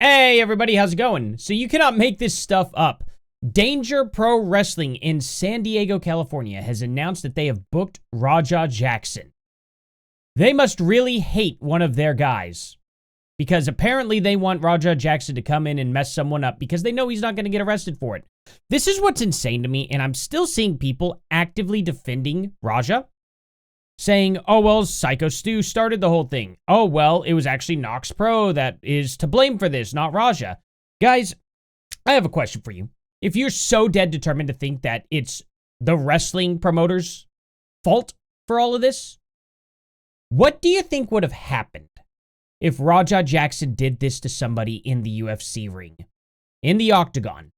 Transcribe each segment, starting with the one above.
Hey everybody, how's it going? So you cannot make this stuff up. Danger Pro Wrestling in San Diego, California has announced that they have booked Raja Jackson. They must really hate one of their guys, because apparently they want Raja Jackson to come in and mess someone up because they know he's not going to get arrested for it. This is what's insane to me, and I'm still seeing people actively defending Raja, saying, oh, well, Psycho Stu started the whole thing. Oh, well, it was actually Nox Pro that is to blame for this, not Raja. Guys, I have a question for you. If you're so dead determined to think that it's the wrestling promoter's fault for all of this, what do you think would have happened if Raja Jackson did this to somebody in the UFC ring, in the octagon?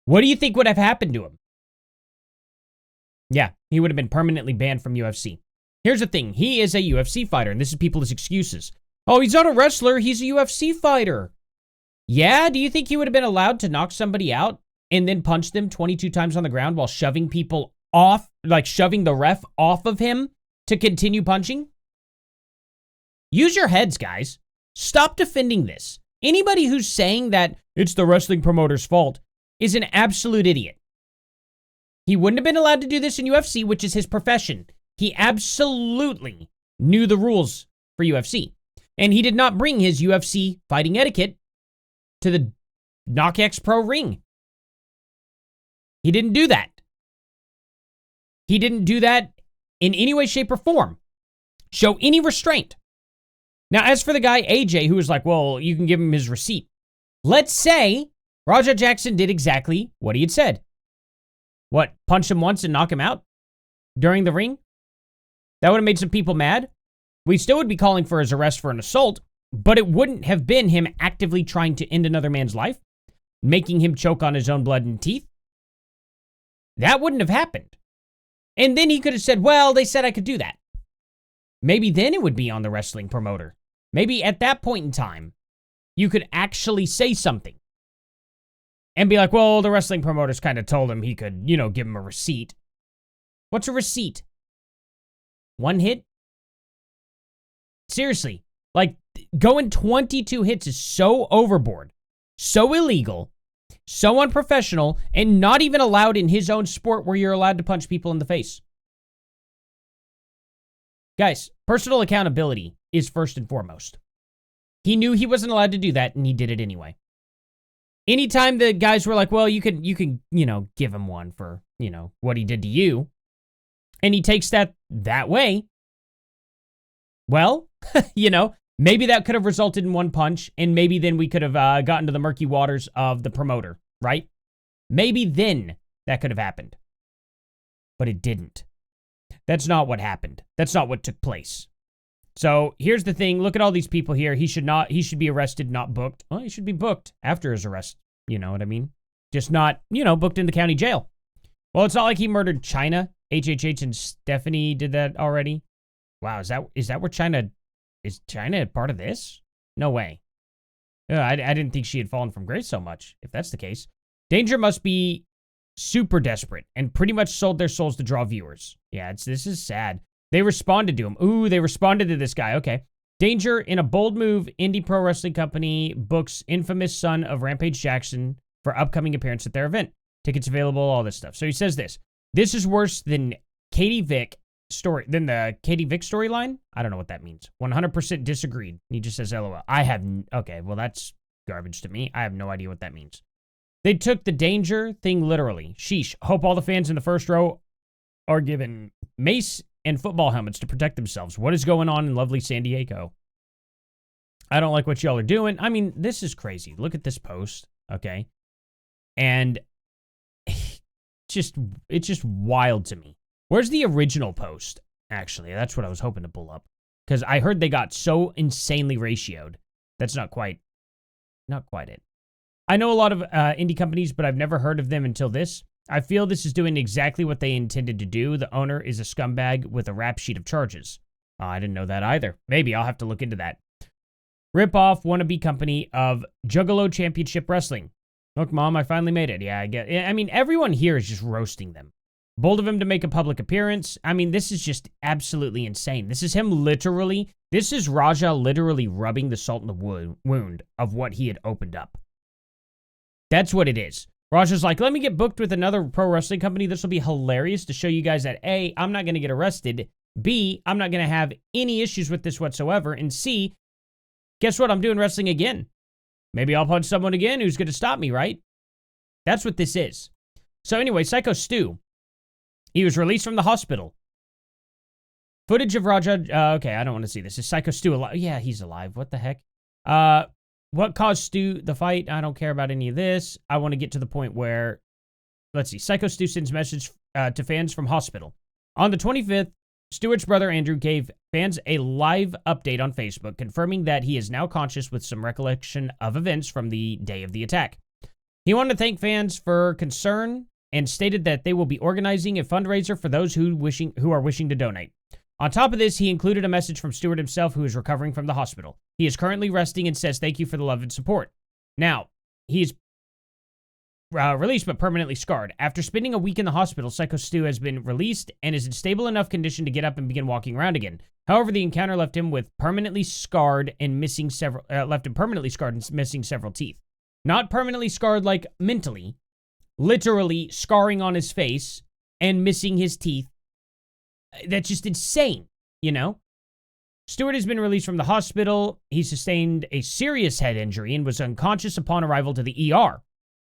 What do you think would have happened to him? Yeah, he would have been permanently banned from UFC. Here's the thing. He is a UFC fighter, and this is people's excuses. Oh, he's not a wrestler. He's a UFC fighter. Yeah, do you think he would have been allowed to knock somebody out and then punch them 22 times on the ground while shoving people off, like shoving the ref off of him to continue punching? Use your heads, guys. Stop defending this. Anybody who's saying that it's the wrestling promoter's fault is an absolute idiot. He wouldn't have been allowed to do this in UFC, which is his profession. He absolutely knew the rules for UFC. And he did not bring his UFC fighting etiquette to the KnockX Pro ring. He didn't do that. He didn't do that in any way, shape, or form. Show any restraint. Now, as for the guy, AJ, who was like, well, you can give him his receipt. Let's say Raja Jackson did exactly what he had said. What, punch him once and knock him out during the ring? That would have made some people mad. We still would be calling for his arrest for an assault, but it wouldn't have been him actively trying to end another man's life, making him choke on his own blood and teeth. That wouldn't have happened. And then he could have said, well, they said I could do that. Maybe then it would be on the wrestling promoter. Maybe at that point in time, you could actually say something. And be like, well, the wrestling promoters kind of told him he could, give him a receipt. What's a receipt? One hit? Seriously, like, going 22 hits is so overboard, so illegal, so unprofessional, and not even allowed in his own sport where you're allowed to punch people in the face. Guys, personal accountability is first and foremost. He knew he wasn't allowed to do that, and he did it anyway. Anytime the guys were like, well, you can, give him one for, what he did to you, and he takes that way, well, maybe that could have resulted in one punch, and maybe then we could have gotten to the murky waters of the promoter, right? Maybe then that could have happened. But it didn't. That's not what happened. That's not what took place. So here's the thing. Look at all these people here. He should be arrested, not booked. Well, he should be booked after his arrest. You know what I mean? Just not, booked in the county jail. Well, it's not like he murdered China. HHH and Stephanie did that already. Wow, is that where China, is China a part of this? No way. I didn't think she had fallen from grace so much, if that's the case. Danger must be super desperate and pretty much sold their souls to draw viewers. Yeah, this is sad. They responded to him. Ooh, they responded to this guy. Okay. Danger, in a bold move, indie pro wrestling company books infamous son of Rampage Jackson for upcoming appearance at their event. Tickets available, all this stuff. So he says this. This is worse than the Katie Vick storyline. I don't know what that means. 100% disagreed. He just says LOL. Okay, well, that's garbage to me. I have no idea what that means. They took the Danger thing literally. Sheesh. Hope all the fans in the first row are given mace and football helmets to protect themselves. What is going on in lovely San Diego? I don't like what y'all are doing. I mean, this is crazy. Look at this post, okay? And it's just wild to me. Where's the original post? Actually, that's what I was hoping to pull up. Because I heard they got so insanely ratioed. That's not quite it. I know a lot of indie companies, but I've never heard of them until this. I feel this is doing exactly what they intended to do. The owner is a scumbag with a rap sheet of charges. Oh, I didn't know that either. Maybe I'll have to look into that. Rip-off wannabe company of Juggalo Championship Wrestling. Look, Mom, I finally made it. Yeah, I mean, everyone here is just roasting them. Bold of him to make a public appearance. I mean, this is just absolutely insane. This is him literally This is Raja literally rubbing the salt in the wound of what he had opened up. That's what it is. Raja's like, let me get booked with another pro wrestling company. This will be hilarious to show you guys that A, I'm not going to get arrested. B, I'm not going to have any issues with this whatsoever. And C, guess what? I'm doing wrestling again. Maybe I'll punch someone again who's going to stop me, right? That's what this is. So anyway, Psycho Stu, he was released from the hospital. Footage of Raja, okay, I don't want to see this. Is Psycho Stu alive? Yeah, he's alive. What the heck? What caused Stu the fight? I don't care about any of this. I want to get to the point where, let's see, Psycho Stu sends message to fans from hospital. On the 25th, Stewart's brother Andrew gave fans a live update on Facebook, confirming that he is now conscious with some recollection of events from the day of the attack. He wanted to thank fans for concern and stated that they will be organizing a fundraiser for those who are wishing to donate. On top of this, he included a message from Stewart himself, who is recovering from the hospital. He is currently resting and says thank you for the love and support. Now, he's released but permanently scarred. After spending a week in the hospital, Psycho Stu has been released and is in stable enough condition to get up and begin walking around again. However, the encounter left him permanently scarred and missing several teeth. Not permanently scarred like mentally, literally scarring on his face and missing his teeth. That's just insane, you know? Stewart has been released from the hospital. He sustained a serious head injury and was unconscious upon arrival to the ER.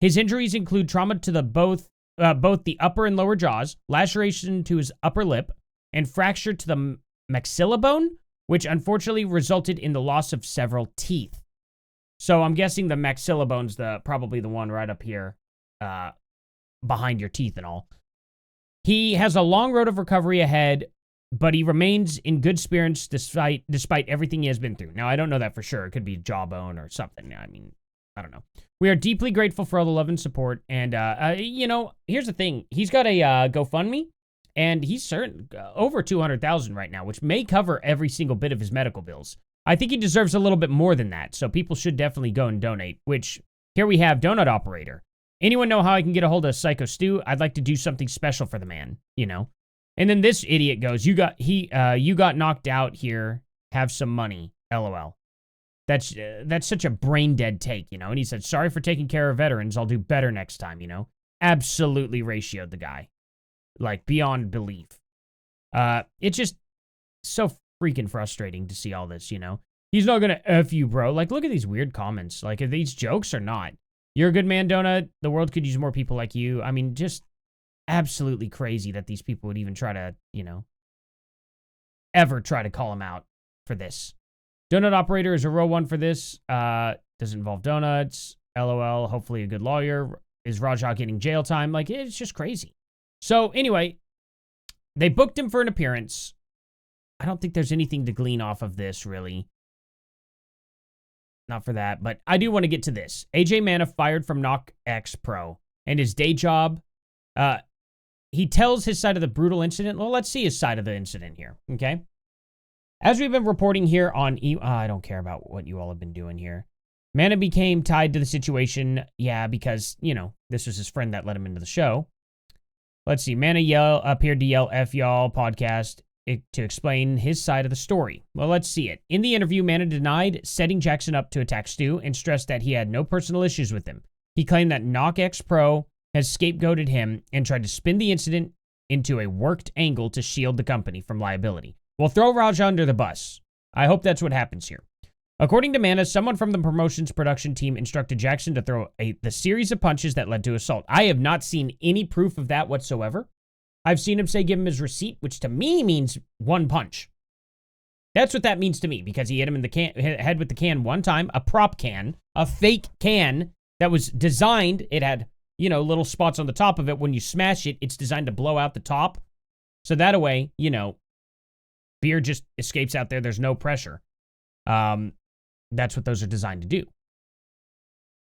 His injuries include trauma to both the upper and lower jaws, laceration to his upper lip, and fracture to the maxilla bone, which unfortunately resulted in the loss of several teeth. So I'm guessing the maxilla bone's probably the one right up here, behind your teeth and all. He has a long road of recovery ahead, but he remains in good spirits despite everything he has been through. Now, I don't know that for sure. It could be jawbone or something. I mean, I don't know. We are deeply grateful for all the love and support. And, you know, here's the thing. He's got a GoFundMe, and he's over 200,000 right now, which may cover every single bit of his medical bills. I think he deserves a little bit more than that, so people should definitely go and donate, which here we have Donut Operator. Anyone know how I can get a hold of Psycho Stu? I'd like to do something special for the man, you know? And then this idiot goes, you got knocked out here, have some money, LOL. That's such a brain-dead take, you know? And he said, sorry for taking care of veterans, I'll do better next time, you know? Absolutely ratioed the guy. Like, beyond belief. It's just so freaking frustrating to see all this, you know? He's not gonna F you, bro. Like, look at these weird comments. Like, are these jokes or not? You're a good man, Donut. The world could use more people like you. I mean, just absolutely crazy that these people would even try to, you know, ever try to call him out for this. Donut Operator is a real one for this. Doesn't involve donuts. LOL. Hopefully a good lawyer. Is Raja getting jail time? Like, it's just crazy. So, anyway, they booked him for an appearance. I don't think there's anything to glean off of this, really. Not for that, but I do want to get to this. AJ Mana fired from Knock X Pro and his day job. He tells his side of the brutal incident. Well, let's see his side of the incident here, okay? As we've been reporting here on... I don't care about what you all have been doing here. Mana became tied to the situation, yeah, because, you know, this was his friend that let him into the show. Let's see. Mana appeared to yell F y'all podcast to explain his side of the story. Well, let's see it. In the interview, Mana denied setting Jackson up to attack Stu and stressed that he had no personal issues with him. He claimed that Knock X Pro has scapegoated him and tried to spin the incident into a worked angle to shield the company from liability. We'll throw Raja under the bus. I hope that's what happens here. According to Mana, someone from the promotions production team instructed Jackson to throw the series of punches that led to assault. I have not seen any proof of that whatsoever. I've seen him say give him his receipt, which to me means one punch. That's what that means to me, because he hit him in the head with the can one time, a prop can, a fake can that was designed. It had, you know, little spots on the top of it. When you smash it, it's designed to blow out the top. So that way, you know, beer just escapes out there. There's no pressure. That's what those are designed to do.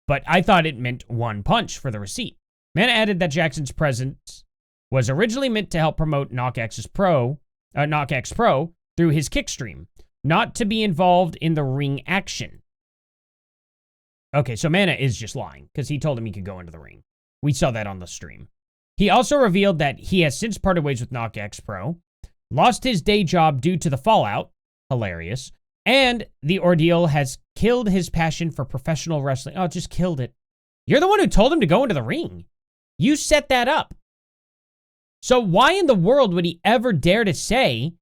But I thought it meant one punch for the receipt. Mana added that Jackson's presence was originally meant to help promote Knock X Pro through his kick stream, not to be involved in the ring action. Okay, so Mana is just lying, because he told him he could go into the ring. We saw that on the stream. He also revealed that he has since parted ways with Knock X Pro, lost his day job due to the fallout, Hilarious. And the ordeal has killed his passion for professional wrestling. Oh, just killed it. You're the one who told him to go into the ring. You set that up. So why in the world would he ever dare to say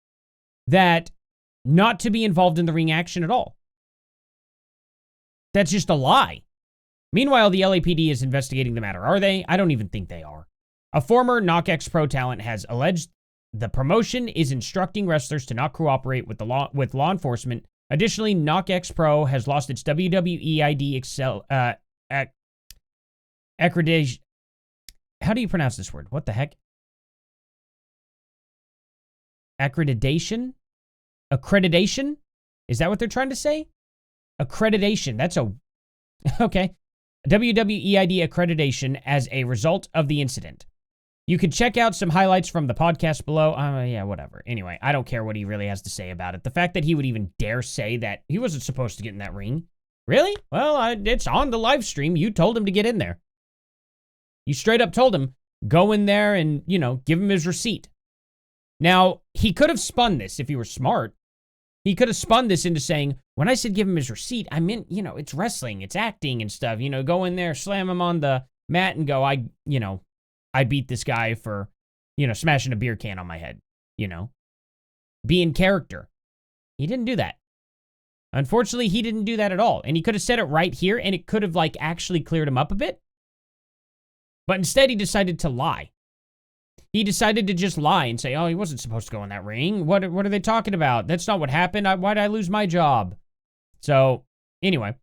that not to be involved in the ring action at all? That's just a lie. Meanwhile, the LAPD is investigating the matter. Are they? I don't even think they are. A former KnockX Pro talent has alleged the promotion is instructing wrestlers to not cooperate with law enforcement. Additionally, KnockX Pro has lost its WWE ID accreditation. How do you pronounce this word? What the heck? Accreditation? Accreditation? Is that what they're trying to say? Accreditation. That's a... Okay. WWE ID accreditation as a result of the incident. You can check out some highlights from the podcast below. Yeah, whatever. Anyway, I don't care what he really has to say about it. The fact that he would even dare say that he wasn't supposed to get in that ring. Really? Well, it's on the live stream. You told him to get in there. You straight up told him, go in there and, give him his receipt. Now, he could have spun this if he were smart. He could have spun this into saying, when I said give him his receipt, I meant, it's wrestling, it's acting and stuff. Go in there, slam him on the mat and go, I beat this guy for, smashing a beer can on my head, Be in character. He didn't do that. Unfortunately, he didn't do that at all. And he could have said it right here, and it could have, actually cleared him up a bit. But instead, he decided to lie. He decided to just lie and say, oh, he wasn't supposed to go in that ring. What are they talking about? That's not what happened. Why did I lose my job? So, anyway,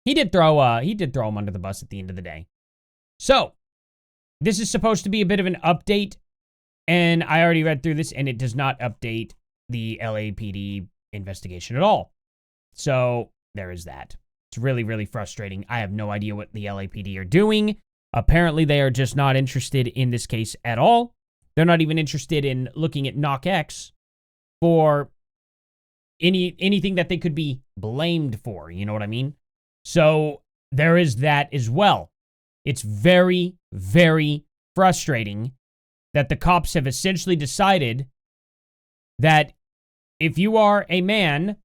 he did throw him under the bus at the end of the day. So, this is supposed to be a bit of an update, and I already read through this, and it does not update the LAPD investigation at all. So, there is that. It's really, really frustrating. I have no idea what the LAPD are doing. Apparently, they are just not interested in this case at all. They're not even interested in looking at KnockX for anything that they could be blamed for. You know what I mean? So there is that as well. It's very, very frustrating that the cops have essentially decided that if you are a man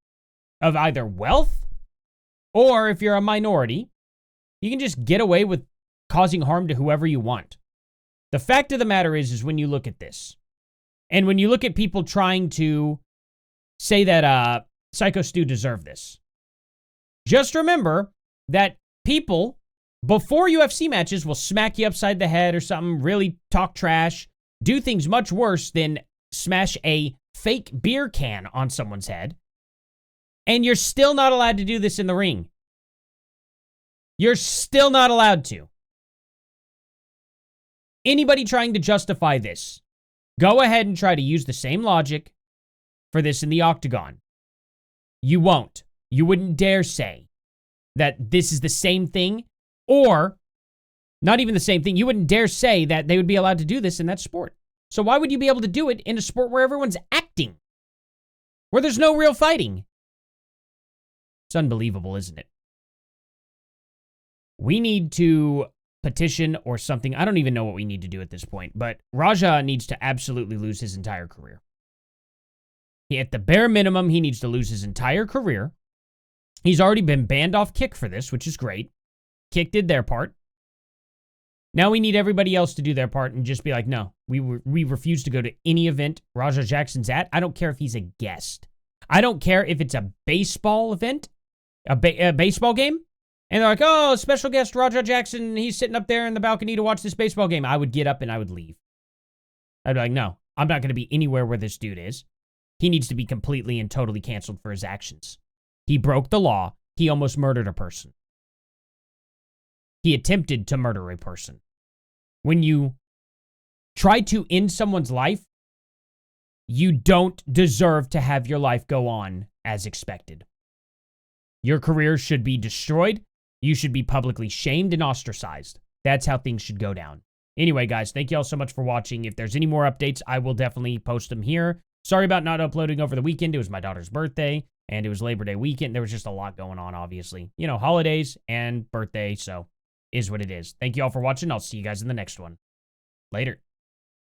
of either wealth or if you're a minority, you can just get away with causing harm to whoever you want. The fact of the matter is when you look at this, and when you look at people trying to say that Psycho Stu deserved this, just remember that people before UFC matches will smack you upside the head or something, really talk trash, do things much worse than smash a fake beer can on someone's head, and you're still not allowed to do this in the ring. You're still not allowed to. Anybody trying to justify this, go ahead and try to use the same logic for this in the octagon. You won't. You wouldn't dare say that this is the same thing, or not even the same thing. You wouldn't dare say that they would be allowed to do this in that sport. So why would you be able to do it in a sport where everyone's acting? Where there's no real fighting? It's unbelievable, isn't it? We need to petition or something. I don't even know what we need to do at this point, but Raja needs to absolutely lose his entire career. At the bare minimum, he needs to lose his entire career. He's already been banned off Kick for this, which is great. Kick did their part. Now we need everybody else to do their part and just be like, no, we refuse to go to any event Raja Jackson's at. I don't care if he's a guest. I don't care if it's a baseball event, a baseball game. And they're like, oh, special guest Raja Jackson, he's sitting up there in the balcony to watch this baseball game. I would get up and I would leave. I'd be like, no, I'm not going to be anywhere where this dude is. He needs to be completely and totally canceled for his actions. He broke the law. He almost murdered a person. He attempted to murder a person. When you try to end someone's life, you don't deserve to have your life go on as expected. Your career should be destroyed. You should be publicly shamed and ostracized. That's how things should go down. Anyway, guys, thank you all so much for watching. If there's any more updates, I will definitely post them here. Sorry about not uploading over the weekend. It was my daughter's birthday, and it was Labor Day weekend. There was just a lot going on, obviously. You know, holidays and birthday, so is what it is. Thank you all for watching. I'll see you guys in the next one. Later.